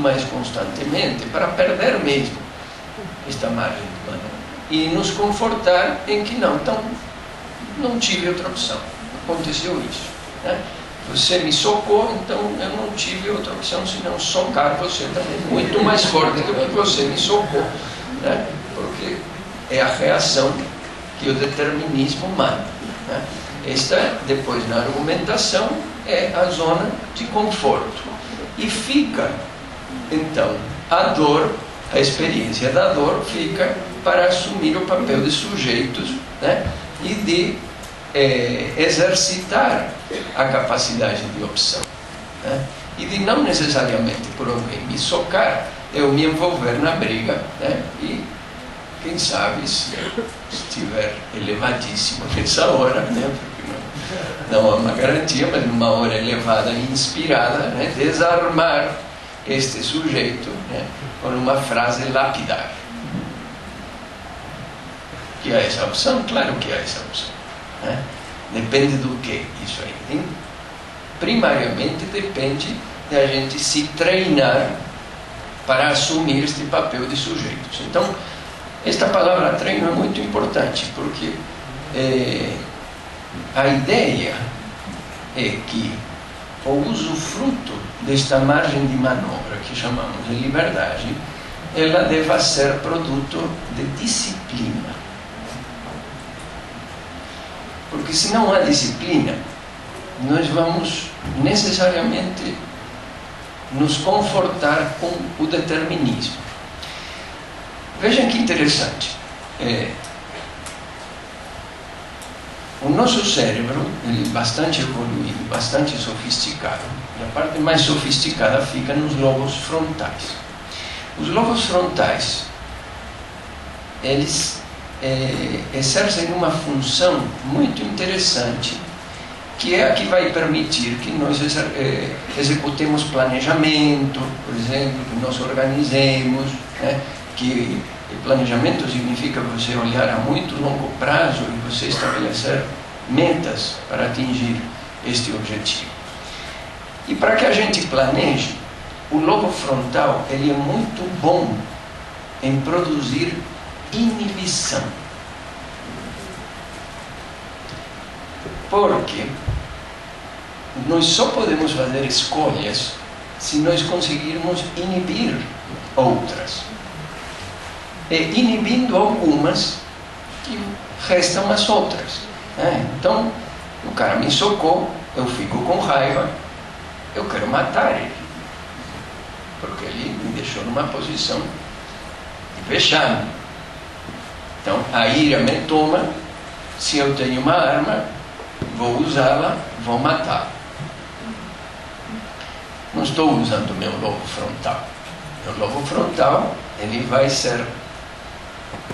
mais constantemente para perder mesmo esta margem de manobra e nos confortar em que não, então não tive outra opção, aconteceu isso, né? Você me socou, então eu não tive outra opção senão socar você também, muito mais forte do que você me socou, né? Porque é a reação que o determinismo manda, né? Esta, depois na argumentação, é a zona de conforto. E fica, então, a dor, a experiência da dor fica para assumir o papel de sujeitos, né? E de exercitar a capacidade de opção, né? E de não necessariamente por alguém me socar, eu me envolver na briga, né? E quem sabe, se estiver elevadíssimo nessa hora, né? Porque não há uma garantia, mas numa hora elevada e inspirada, né? Desarmar este sujeito, né? Com uma frase lapidar. Que há essa opção? Claro que há essa opção, né? Depende do que isso aí? Primariamente depende de a gente se treinar para assumir este papel de sujeitos. Então, esta palavra treino é muito importante, porque a ideia é que o usufruto desta margem de manobra, que chamamos de liberdade, ela deva ser produto de disciplina. Porque se não há disciplina, nós vamos necessariamente nos confortar com o determinismo. Vejam que interessante. O nosso cérebro, ele é bastante evoluído, bastante sofisticado. E a parte mais sofisticada fica nos lobos frontais. Os lobos frontais, eles exercem uma função muito interessante, que é a que vai permitir que nós executemos planejamento, por exemplo, que nós organizemos, né? Que planejamento significa você olhar a muito longo prazo e você estabelecer metas para atingir este objetivo. E para que a gente planeje, o lobo frontal ele é muito bom em produzir inibição. Porque nós só podemos fazer escolhas se nós conseguirmos inibir outras. E inibindo algumas, que restam as outras, né? Então, o cara me socou, eu fico com raiva, eu quero matar ele, porque ele me deixou numa posição de vexame. Então, a ira me toma, se eu tenho uma arma, vou usá-la, vou matá-lo. Não estou usando o meu lobo frontal. O lobo frontal, ele vai ser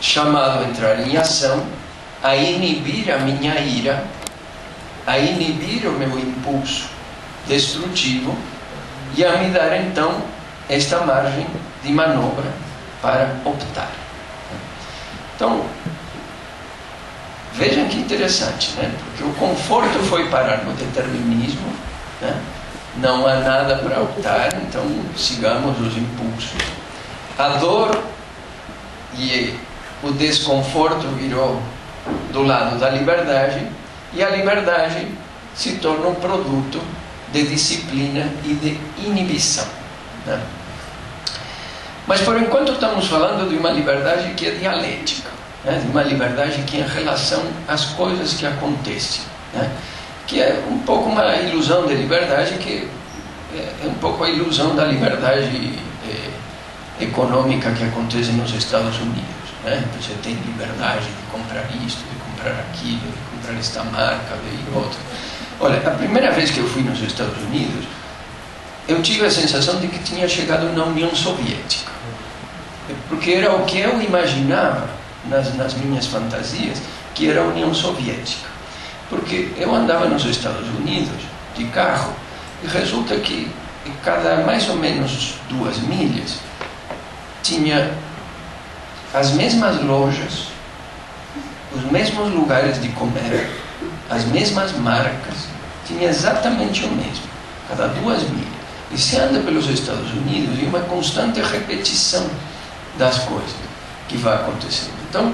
chamado a entrar em ação, a inibir a minha ira, a inibir o meu impulso destrutivo e a me dar então esta margem de manobra para optar. Então, vejam que interessante, né? Porque o conforto foi parar no determinismo, né? Não há nada para optar, então sigamos os impulsos. A dor e o desconforto virou do lado da liberdade, e a liberdade se torna um produto de disciplina e de inibição, né? Mas por enquanto estamos falando de uma liberdade que é dialética, né? De uma liberdade que é em relação às coisas que acontecem, né? Que é um pouco uma ilusão de liberdade, que é um pouco a ilusão da liberdade econômica que acontece nos Estados Unidos, né? Você tem liberdade de comprar isto, de comprar aquilo, de comprar esta marca e outra. Olha, a primeira vez que eu fui nos Estados Unidos, eu tive a sensação de que tinha chegado na União Soviética, porque era o que eu imaginava nas minhas fantasias, que era a União Soviética. Porque eu andava nos Estados Unidos de carro e resulta que cada mais ou menos 2 milhas tinha as mesmas lojas, os mesmos lugares de comer, as mesmas marcas, tinha exatamente o mesmo, cada 2 milhas. E se anda pelos Estados Unidos e uma constante repetição das coisas que vai acontecendo. Então,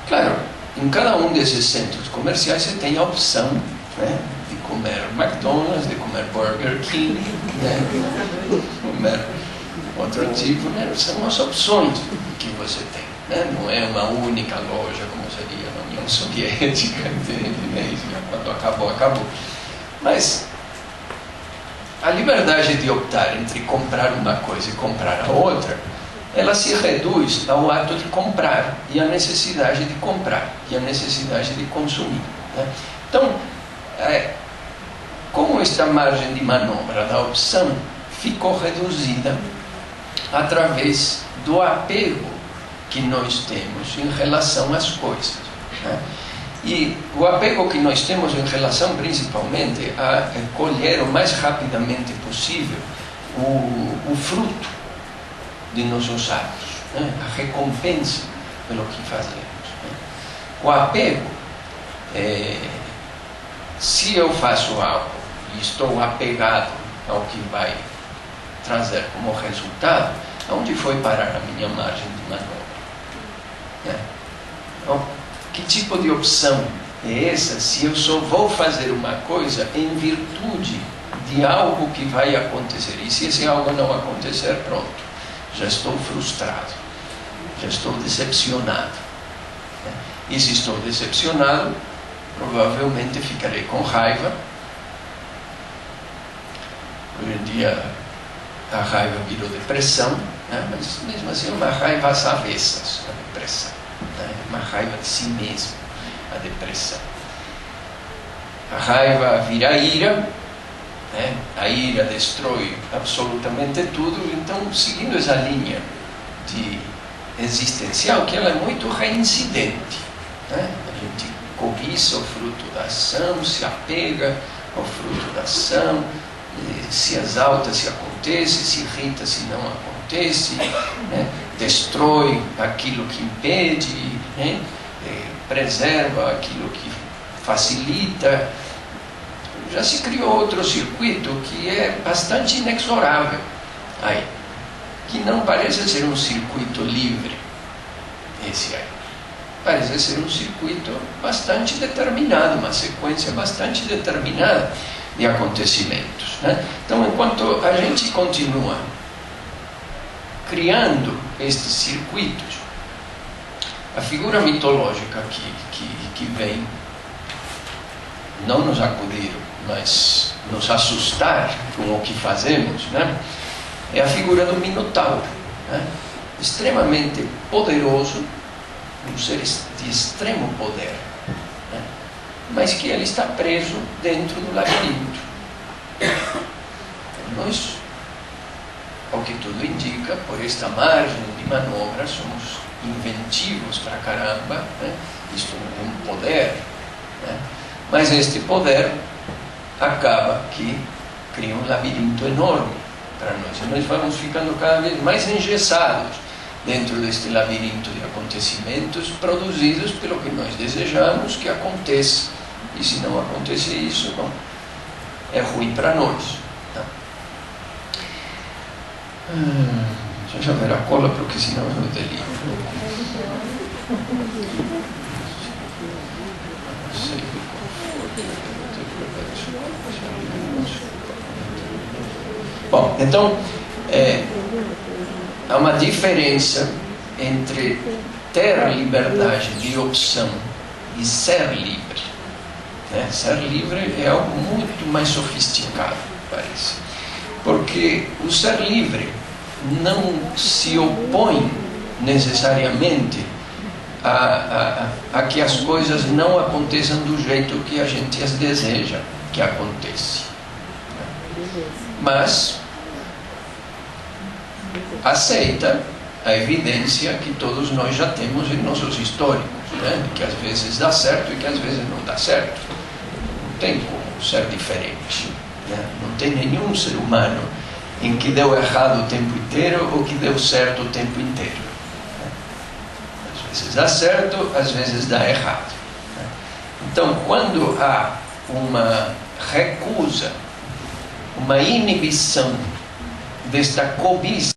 claro, em cada um desses centros comerciais você tem a opção, né, de comer McDonald's, de comer Burger King, né, comer outro tipo, né, são as opções que você tem, né, não é uma única loja como seria na União Soviética, entende? Quando acabou. Mas a liberdade de optar entre comprar uma coisa e comprar a outra, ela se reduz ao ato de comprar e à necessidade de comprar e à necessidade de consumir, né? Então, como esta margem de manobra da opção ficou reduzida através do apego que nós temos em relação às coisas, né? E o apego que nós temos em relação principalmente a colher o mais rapidamente possível o fruto de nossos atos, né? A recompensa pelo que fazemos, né? O apego, se eu faço algo e estou apegado ao que vai trazer como resultado, aonde foi parar a minha margem de manobra, né? Então, que tipo de opção é essa se eu só vou fazer uma coisa em virtude de algo que vai acontecer? E se esse algo não acontecer, pronto, já estou frustrado, já estou decepcionado. E se estou decepcionado, provavelmente ficarei com raiva. Hoje em dia a raiva virou depressão, né? Mas mesmo assim é uma raiva às avessas, a depressão. Uma raiva de si mesmo, a depressão. A raiva vira ira, né? A ira destrói absolutamente tudo. Então, seguindo essa linha de existencial, que ela é muito reincidente, né? A gente cobiça o fruto da ação, se apega ao fruto da ação, se exalta se acontece, se irrita se não acontece, né? Destrói aquilo que impede, né? Preserva aquilo que facilita. Já se criou outro circuito que é bastante inexorável aí, que não parece ser um circuito livre, esse aí. Parece ser um circuito bastante determinado, uma sequência bastante determinada de acontecimentos, né? Então, enquanto a gente continua criando estes circuitos, a figura mitológica que vem não nos acudir, mas nos assustar com o que fazemos, né? É a figura do Minotauro, né? Extremamente poderoso, um ser de extremo poder, né? Mas que ele está preso dentro do labirinto. Nós, ao que tudo indica, por esta margem de manobra, somos inventivos pra caramba, né? Isto é um poder, né? Mas este poder acaba que cria um labirinto enorme para nós. E nós vamos ficando cada vez mais engessados dentro deste labirinto de acontecimentos produzidos pelo que nós desejamos que aconteça. E se não acontecer isso, bom, é ruim para nós. Tá? Deixa eu ver a cola, porque senão eu deliro. Bom, então, há uma diferença entre ter liberdade de opção e ser livre, né? Ser livre é algo muito mais sofisticado, parece. Porque o ser livre não se opõe necessariamente a que as coisas não aconteçam do jeito que a gente as deseja que aconteça. Mas aceita a evidência que todos nós já temos em nossos históricos, né? Que às vezes dá certo e que às vezes não dá certo. Não tem como ser diferente, né? Não tem nenhum ser humano em que deu errado o tempo inteiro ou que deu certo o tempo inteiro, né? Às vezes dá certo, às vezes dá errado, né? Então, quando há uma recusa, uma inibição desta cobiça